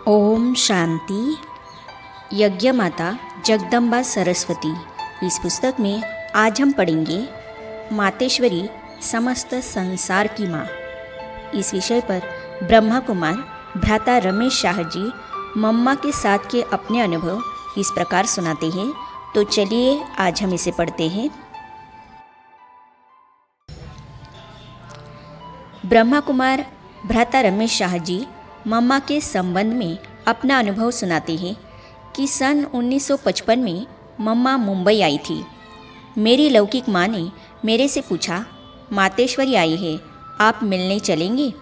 ओम शांति। यज्ञ माता जगदम्बा सरस्वती। इस पुस्तक में आज हम पढ़ेंगे मातेश्वरी समस्त संसार की माँ। इस विषय पर ब्रह्मा कुमार भ्राता रमेश शाह जी मम्मा के साथ के अपने अनुभव इस प्रकार सुनाते हैं। तो चलिए आज हम इसे पढ़ते हैं। ब्रह्मा कुमार भ्राता रमेश शाह जी मम्मा के संबंध में अपना अनुभव सुनाते हैं कि सन 1955 में मम्मा मुंबई आई थी। मेरी लौकिक माँ ने मेरे से पूछा, मातेश्वरी आई है, आप मिलने चलेंगे?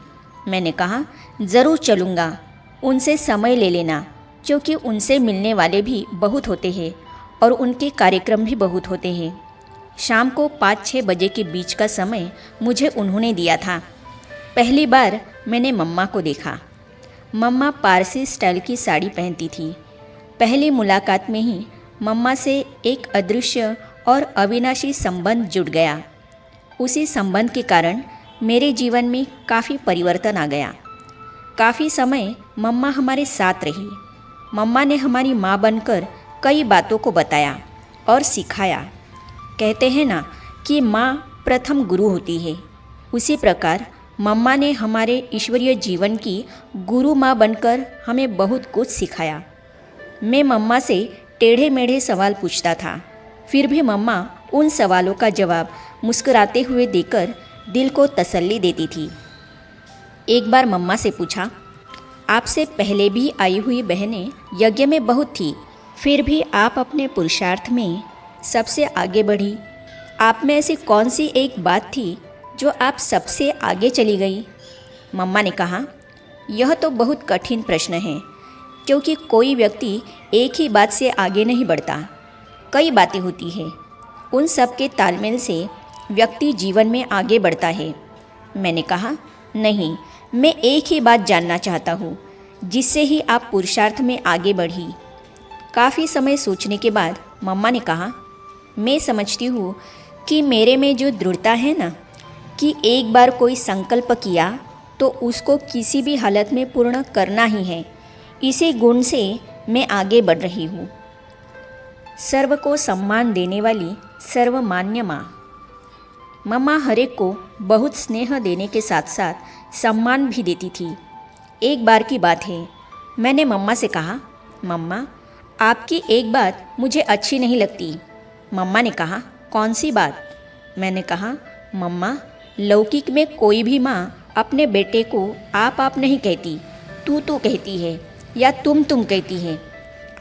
मैंने कहा, ज़रूर चलूँगा। उनसे समय ले लेना, क्योंकि उनसे मिलने वाले भी बहुत होते हैं और उनके कार्यक्रम भी बहुत होते हैं। शाम को 5-6 बजे के बीच का समय मुझे उन्होंने दिया था। पहली बार मैंने मम्मा को देखा। मम्मा पारसी स्टाइल की साड़ी पहनती थी। पहली मुलाकात में ही मम्मा से एक अदृश्य और अविनाशी संबंध जुड़ गया। उसी संबंध के कारण मेरे जीवन में काफ़ी परिवर्तन आ गया। काफ़ी समय मम्मा हमारे साथ रही। मम्मा ने हमारी माँ बनकर कई बातों को बताया और सिखाया। कहते हैं ना कि माँ प्रथम गुरु होती है, उसी प्रकार मम्मा ने हमारे ईश्वरीय जीवन की गुरु माँ बनकर हमें बहुत कुछ सिखाया। मैं मम्मा से टेढ़े मेढ़े सवाल पूछता था, फिर भी मम्मा उन सवालों का जवाब मुस्कुराते हुए देकर दिल को तसल्ली देती थी। एक बार मम्मा से पूछा, आपसे पहले भी आई हुई बहनें यज्ञ में बहुत थी, फिर भी आप अपने पुरुषार्थ में सबसे आगे बढ़ी। आप में ऐसी कौन सी एक बात थी जो आप सबसे आगे चली गई? मम्मा ने कहा, यह तो बहुत कठिन प्रश्न है, क्योंकि कोई व्यक्ति एक ही बात से आगे नहीं बढ़ता। कई बातें होती हैं, उन सब के तालमेल से व्यक्ति जीवन में आगे बढ़ता है। मैंने कहा, नहीं, मैं एक ही बात जानना चाहता हूँ जिससे ही आप पुरुषार्थ में आगे बढ़ी। काफ़ी समय सोचने के बाद मम्मा ने कहा, मैं समझती हूँ कि मेरे में जो दृढ़ता है ना, कि एक बार कोई संकल्प किया तो उसको किसी भी हालत में पूर्ण करना ही है, इसी गुण से मैं आगे बढ़ रही हूँ। सर्व को सम्मान देने वाली सर्वमान्य माँ। मम्मा हरेक को बहुत स्नेह देने के साथ साथ सम्मान भी देती थी। एक बार की बात है, मैंने मम्मा से कहा, मम्मा आपकी एक बात मुझे अच्छी नहीं लगती। मम्मा ने कहा, कौन सी बात? मैंने कहा, मम्मा लौकिक में कोई भी माँ अपने बेटे को आप नहीं कहती, तू कहती है या तुम कहती है।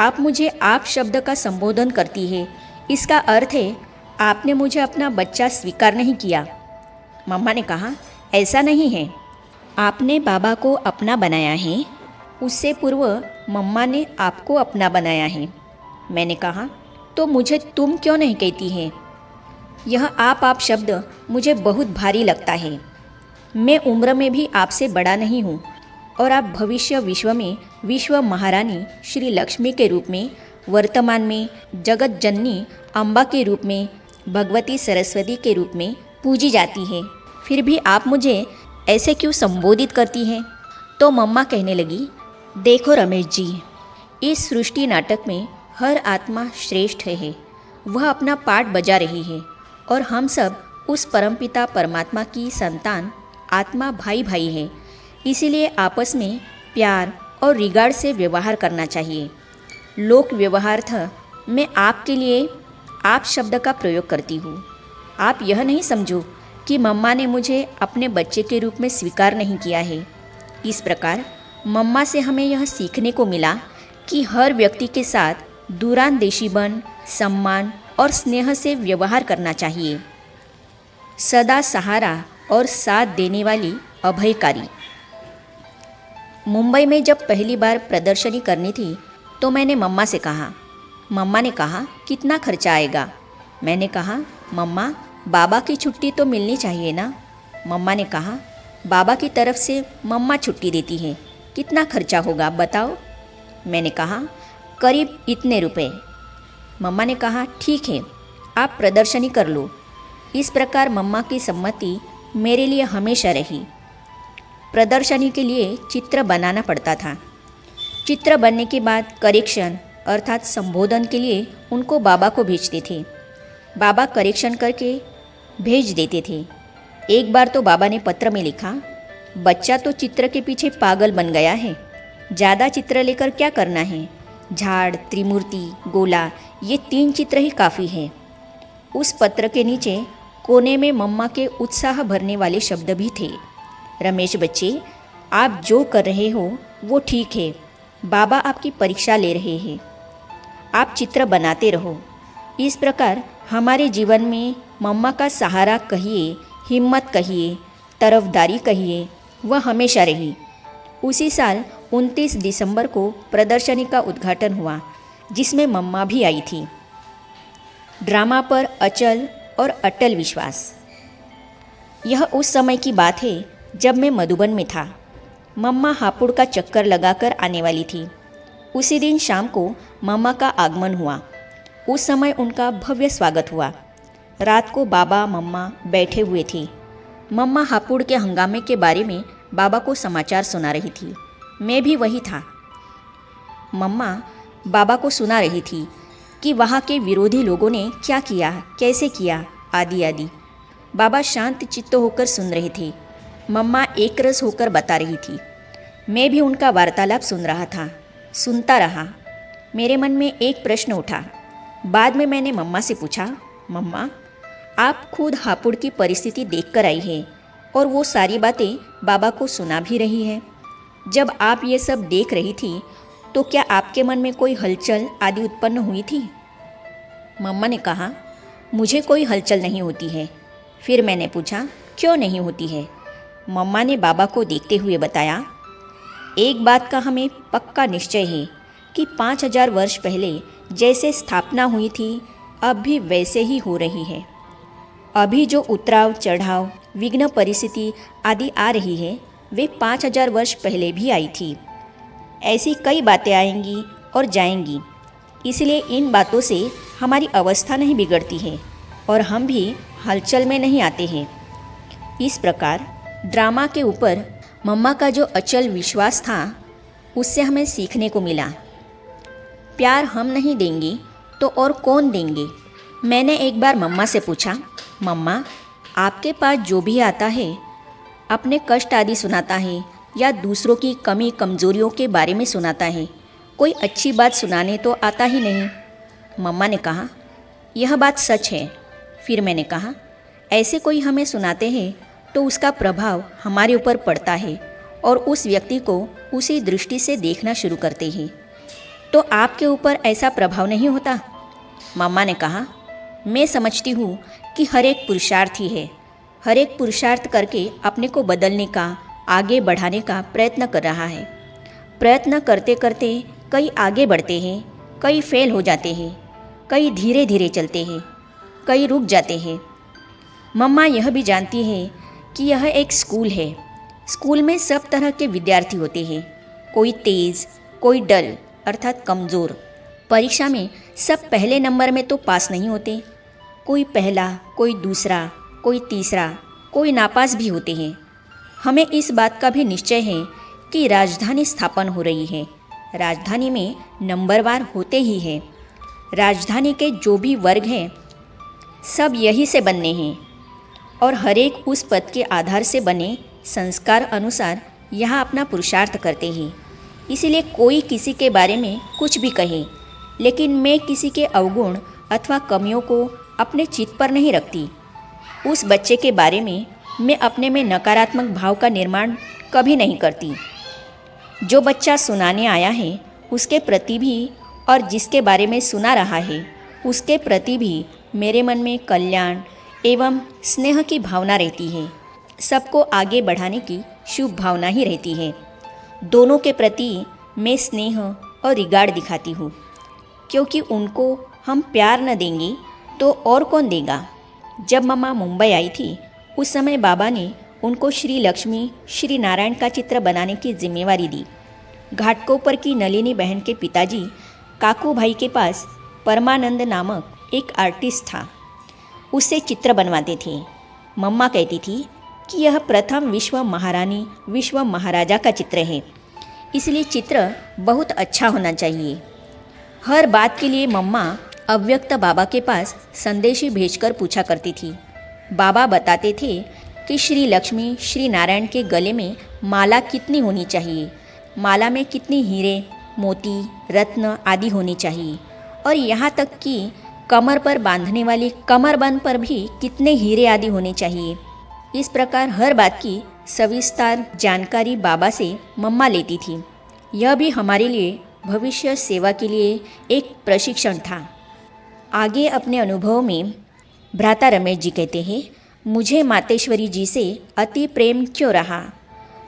आप मुझे आप शब्द का संबोधन करती है, इसका अर्थ है आपने मुझे अपना बच्चा स्वीकार नहीं किया। मम्मा ने कहा, ऐसा नहीं है, आपने बाबा को अपना बनाया है, उससे पूर्व मम्मा ने आपको अपना बनाया है। मैंने कहा, तो मुझे तुम क्यों नहीं कहती है? यह आप शब्द मुझे बहुत भारी लगता है। मैं उम्र में भी आपसे बड़ा नहीं हूँ और आप भविष्य विश्व में विश्व महारानी श्री लक्ष्मी के रूप में, वर्तमान में जगत जननी अम्बा के रूप में, भगवती सरस्वती के रूप में पूजी जाती है। फिर भी आप मुझे ऐसे क्यों संबोधित करती हैं? तो मम्मा कहने लगी, देखो रमेश जी, इस सृष्टि नाटक में हर आत्मा श्रेष्ठ है। वह अपना पाठ बजा रही है और हम सब उस परमपिता परमात्मा की संतान आत्मा भाई भाई है। इसीलिए आपस में प्यार और रिगार्ड से व्यवहार करना चाहिए। लोक व्यवहार्थ मैं आपके लिए आप शब्द का प्रयोग करती हूँ। आप यह नहीं समझो कि मम्मा ने मुझे अपने बच्चे के रूप में स्वीकार नहीं किया है। इस प्रकार मम्मा से हमें यह सीखने को मिला कि हर व्यक्ति के साथ दूरांदेशीपन, सम्मान और स्नेह से व्यवहार करना चाहिए। सदा सहारा और साथ देने वाली अभयकारी। मुंबई में जब पहली बार प्रदर्शनी करनी थी तो मैंने मम्मा से कहा। मम्मा ने कहा, कितना खर्चा आएगा? मैंने कहा, मम्मा बाबा की छुट्टी तो मिलनी चाहिए ना। मम्मा ने कहा, बाबा की तरफ से मम्मा छुट्टी देती है, कितना खर्चा होगा बताओ? मैंने कहा, करीब इतने रुपए। मम्मा ने कहा, ठीक है, आप प्रदर्शनी कर लो। इस प्रकार मम्मा की सम्मति मेरे लिए हमेशा रही। प्रदर्शनी के लिए चित्र बनाना पड़ता था। चित्र बनने के बाद करेक्शन अर्थात संबोधन के लिए उनको बाबा को भेजते थे। बाबा करेक्शन करके भेज देते थे। एक बार तो बाबा ने पत्र में लिखा, बच्चा तो चित्र के पीछे पागल बन गया है, ज़्यादा चित्र लेकर क्या करना है, झाड़, त्रिमूर्ति, गोला, ये 3 चित्र ही काफ़ी है। उस पत्र के नीचे कोने में मम्मा के उत्साह भरने वाले शब्द भी थे, रमेश बच्चे, आप जो कर रहे हो वो ठीक है, बाबा आपकी परीक्षा ले रहे हैं, आप चित्र बनाते रहो। इस प्रकार हमारे जीवन में मम्मा का सहारा कहिए, हिम्मत कहिए, तरफदारी कहिए, वह हमेशा रही। उसी साल 29 दिसंबर को प्रदर्शनी का उद्घाटन हुआ, जिसमें मम्मा भी आई थी। ड्रामा पर अचल और अटल विश्वास। यह उस समय की बात है जब मैं मधुबन में था। मम्मा हापुड़ का चक्कर लगाकर आने वाली थी। उसी दिन शाम को मम्मा का आगमन हुआ। उस समय उनका भव्य स्वागत हुआ। रात को बाबा मम्मा बैठे हुए थे। मम्मा हापुड़ के हंगामे के बारे में बाबा को समाचार सुना रही थी। मैं भी वही था। मम्मा बाबा को सुना रही थी कि वहाँ के विरोधी लोगों ने क्या किया, कैसे किया, आदि आदि। बाबा शांत चित्त होकर सुन रहे थे। मम्मा एकरस होकर बता रही थी। मैं भी उनका वार्तालाप सुन रहा था, सुनता रहा। मेरे मन में एक प्रश्न उठा। बाद में मैंने मम्मा से पूछा, मम्मा आप खुद हापुड़ की परिस्थिति देखकर आई है और वो सारी बातें बाबा को सुना भी रही है। जब आप ये सब देख रही थी तो क्या आपके मन में कोई हलचल आदि उत्पन्न हुई थी? मम्मा ने कहा, मुझे कोई हलचल नहीं होती है। फिर मैंने पूछा, क्यों नहीं होती है? मम्मा ने बाबा को देखते हुए बताया, एक बात का हमें पक्का निश्चय है कि 5000 वर्ष पहले जैसे स्थापना हुई थी, अब भी वैसे ही हो रही है। अभी जो उतराव चढ़ाव, विघ्न परिस्थिति आदि आ रही है, वे 5000 वर्ष पहले भी आई थी। ऐसी कई बातें आएंगी और जाएंगी, इसलिए इन बातों से हमारी अवस्था नहीं बिगड़ती है और हम भी हलचल में नहीं आते हैं। इस प्रकार ड्रामा के ऊपर मम्मा का जो अचल विश्वास था, उससे हमें सीखने को मिला। प्यार हम नहीं देंगे तो और कौन देंगे? मैंने एक बार मम्मा से पूछा, मम्मा आपके पास जो भी आता है अपने कष्ट आदि सुनाता है या दूसरों की कमी कमज़ोरियों के बारे में सुनाता है, कोई अच्छी बात सुनाने तो आता ही नहीं। मम्मा ने कहा, यह बात सच है। फिर मैंने कहा, ऐसे कोई हमें सुनाते हैं तो उसका प्रभाव हमारे ऊपर पड़ता है और उस व्यक्ति को उसी दृष्टि से देखना शुरू करते हैं। तो आपके ऊपर ऐसा प्रभाव नहीं होता? मम्मा ने कहा, मैं समझती हूँ कि हर एक पुरुषार्थी है, हर एक पुरुषार्थ करके अपने को बदलने का, आगे बढ़ाने का प्रयत्न कर रहा है। प्रयत्न करते करते कई आगे बढ़ते हैं, कई फेल हो जाते हैं, कई धीरे धीरे चलते हैं, कई रुक जाते हैं। मम्मा यह भी जानती है कि यह एक स्कूल है। स्कूल में सब तरह के विद्यार्थी होते हैं, कोई तेज़, कोई डल अर्थात कमज़ोर। परीक्षा में सब पहले नंबर में तो पास नहीं होते, कोई पहला, कोई दूसरा, कोई तीसरा, कोई नापास भी होते हैं। हमें इस बात का भी निश्चय है कि राजधानी स्थापन हो रही है। राजधानी में नंबरवार होते ही हैं। राजधानी के जो भी वर्ग हैं, सब यही से बनने हैं और हर एक उस पद के आधार से बने संस्कार अनुसार यहाँ अपना पुरुषार्थ करते हैं। इसीलिए कोई किसी के बारे में कुछ भी कहे, लेकिन मैं किसी के अवगुण अथवा कमियों को अपने चित्त पर नहीं रखती। उस बच्चे के बारे में मैं अपने में नकारात्मक भाव का निर्माण कभी नहीं करती। जो बच्चा सुनाने आया है उसके प्रति भी और जिसके बारे में सुना रहा है उसके प्रति भी मेरे मन में कल्याण एवं स्नेह की भावना रहती है। सबको आगे बढ़ाने की शुभ भावना ही रहती है। दोनों के प्रति मैं स्नेह और रिगार्ड दिखाती हूँ, क्योंकि उनको हम प्यार न देंगे तो और कौन देगा। जब मम्मा मुंबई आई थी उस समय बाबा ने उनको श्री लक्ष्मी श्री नारायण का चित्र बनाने की जिम्मेवारी दी। घाटकोपर की नलिनी बहन के पिताजी काकू भाई के पास परमानंद नामक एक आर्टिस्ट था, उससे चित्र बनवाते थे। मम्मा कहती थी कि यह प्रथम विश्व महारानी विश्व महाराजा का चित्र है। इसलिए चित्र बहुत अच्छा होना चाहिए। हर बात के लिए मम्मा अव्यक्त बाबा के पास संदेशी भेजकर पूछा करती थी। बाबा बताते थे कि श्री लक्ष्मी श्री नारायण के गले में माला कितनी होनी चाहिए, माला में कितनी हीरे मोती रत्न आदि होनी चाहिए, और यहाँ तक कि कमर पर बांधने वाली कमरबंद पर भी कितने हीरे आदि होने चाहिए। इस प्रकार हर बात की सविस्तार जानकारी बाबा से मम्मा लेती थी। यह भी हमारे लिए भविष्य सेवा के लिए एक प्रशिक्षण था। आगे अपने अनुभव में भ्राता रमेश जी कहते हैं, मुझे मातेश्वरी जी से अति प्रेम क्यों रहा।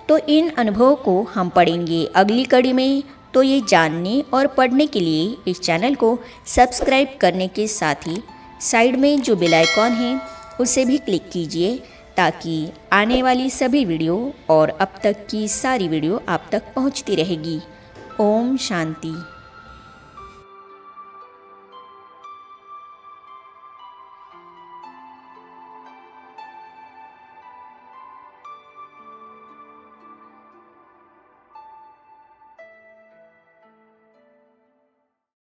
तो इन अनुभवों को हम पढ़ेंगे अगली कड़ी में। तो ये जानने और पढ़ने के लिए इस चैनल को सब्सक्राइब करने के साथ ही साइड में जो बेल आइकॉन है उसे भी क्लिक कीजिए, ताकि आने वाली सभी वीडियो और अब तक की सारी वीडियो आप तक पहुंचती रहेगी। ओम शांति।